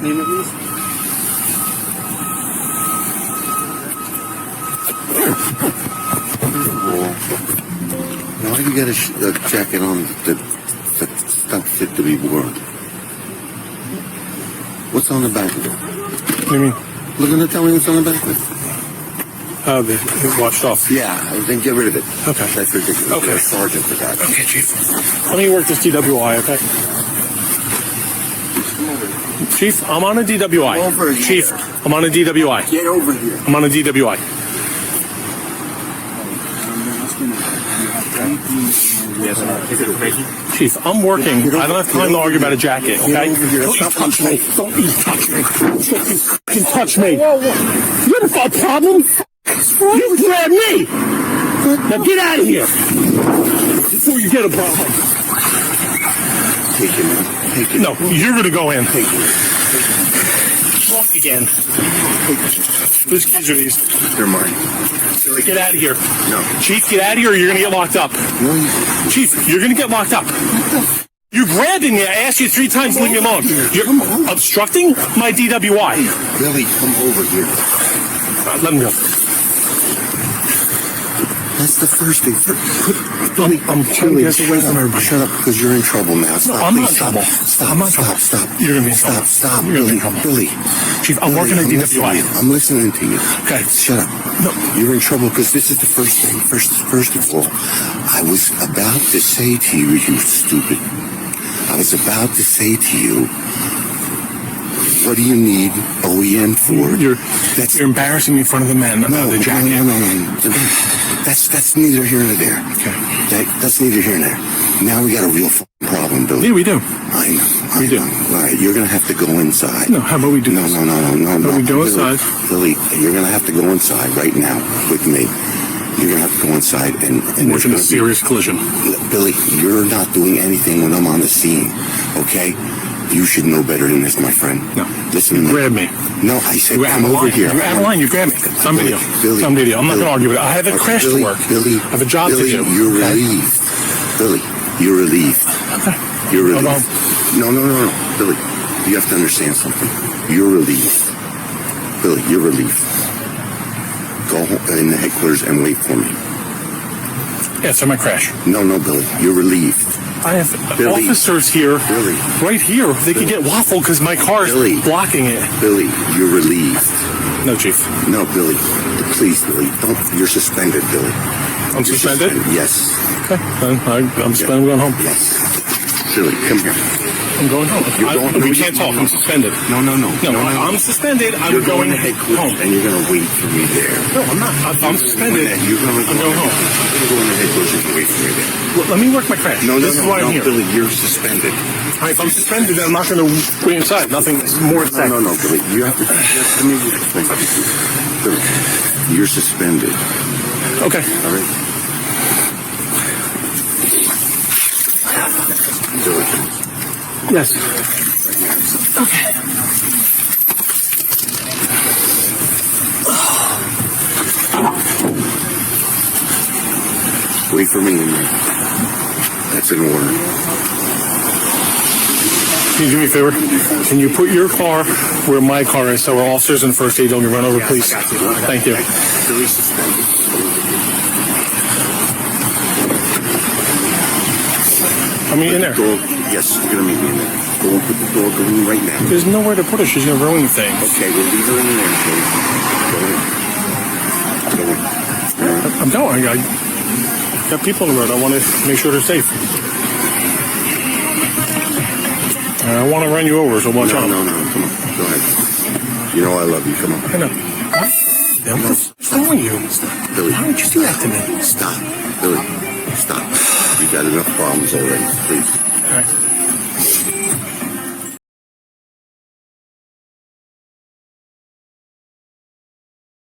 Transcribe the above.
name at least? Why do you got a jacket on that's not fit to be worn? What's on the back of it? What do you mean? Look at tell me what's on the back of it. Oh, they washed off. Yeah, then get rid of it. Okay. That's ridiculous. Okay. You're a sergeant for that. Okay, Chief. Let me work this DWI, okay? Chief, I'm on a DWI. Over here. Chief, I'm on a DWI. Get over here. I'm on a DWI. Chief, I'm working. I don't have time to argue about a jacket, okay? Don't you touch me. Don't you touch me. Don't you fucking touch me. You have a problem? You grabbed me. Now get out of here before you get a problem. Take him in. Take him. No, you're going to go in. Take him. Walk again. Whose keys are these? They're mine. Get out of here. No. Chief, get out of here or you're going to get locked up. No, Chief, you're going to get locked up. You grabbed me. I asked you 3 times to leave me alone. You're obstructing my DWI. Billy, come over here. Let me go. That's the first thing. Billy, I'm trying to get away from everybody. Shut up, because you're in trouble now. Stop, I'm not please, in trouble. Stop, I'm not in stop, trouble. stop. You're going to be in trouble. Stop, You're going to be Billy, in trouble. Billy. Chief, I'm working at DWI. I'm listening to you. Okay. Shut up. No. You're in trouble because this is the first thing. First of all, I was about to say to you, you stupid. I was about to say to you, what do you need OEM for? You're embarrassing me in front of the men about the jacket. No. That's neither here nor there. Okay. That's neither here nor there. Now we got a real problem, Billy. Yeah, we do. I know. We do. All right, you're going to have to go inside. No, how about we do No. this? No. We go Billy, inside. Billy, you're going to have to go inside right now with me. You're going to have to go inside and We're in a serious collision. Billy, you're not doing anything when I'm on the scene, okay? You should know better than this, my friend. No. Listen to me. Grab me. No, I said You were out come of over line. here. You were out of line. You grabbed me. It's on video. Billy, It's on video. I'm not going to argue with it. I have a crash Billy, to work. Billy, I have a job Billy, to do. You're Okay? relieved. Billy, you're relieved. Okay. You're Hold relieved. on. No. Billy, you have to understand something. You're relieved. Billy, you're relieved. Go home in the headquarters and wait for me. Yeah, it's on my crash. No, Billy, you're relieved. I have Billy. officers here, Billy. right here. They could get waffled because my car is Billy. blocking it. Billy, you're relieved. No, Chief. No, Billy. Please, Billy. Don't. You're suspended, Billy. I'm You're suspended? Yes. Okay. I'm suspended. I'm going home. Yes. Billy, come here. I'm going home. We can't talk. I'm suspended. No. No, I'm suspended. You're I'm going to headquarters home. and you're going to wait for me there. No, I'm not. I'm suspended. You're going to I'm going home. You're going to go in the headquarters and wait for me there. Well, let me work my crash. This is why I'm here. Billy, you're suspended. All right, if I'm suspended, then I'm not going to wait inside. Nothing more to say. No, Billy. You have to. Let me explain. Billy, you're suspended. Okay. All right. Billy. Yes. Okay. Wait for me in there. That's an order. Can you do me a favor? Can you put your car where my car is so our officers and first aid don't get run over, please? Thank you. Billy's suspended. I'm in there. Yes, you're going to meet me in there. Go and put the dog in right now. There's nowhere to put her. She's going to ruin things. Okay, we'll leave her in there. Go in. I'm going. I got people on the road. I want to make sure they're safe. I don't want to run you over, so watch out. No. Come on. Go ahead. You know I love you. Come on. I know. What's wrong with you? Billy. Why would you do that to me? Stop. Billy. Stop. You got enough problems already. Please. All right.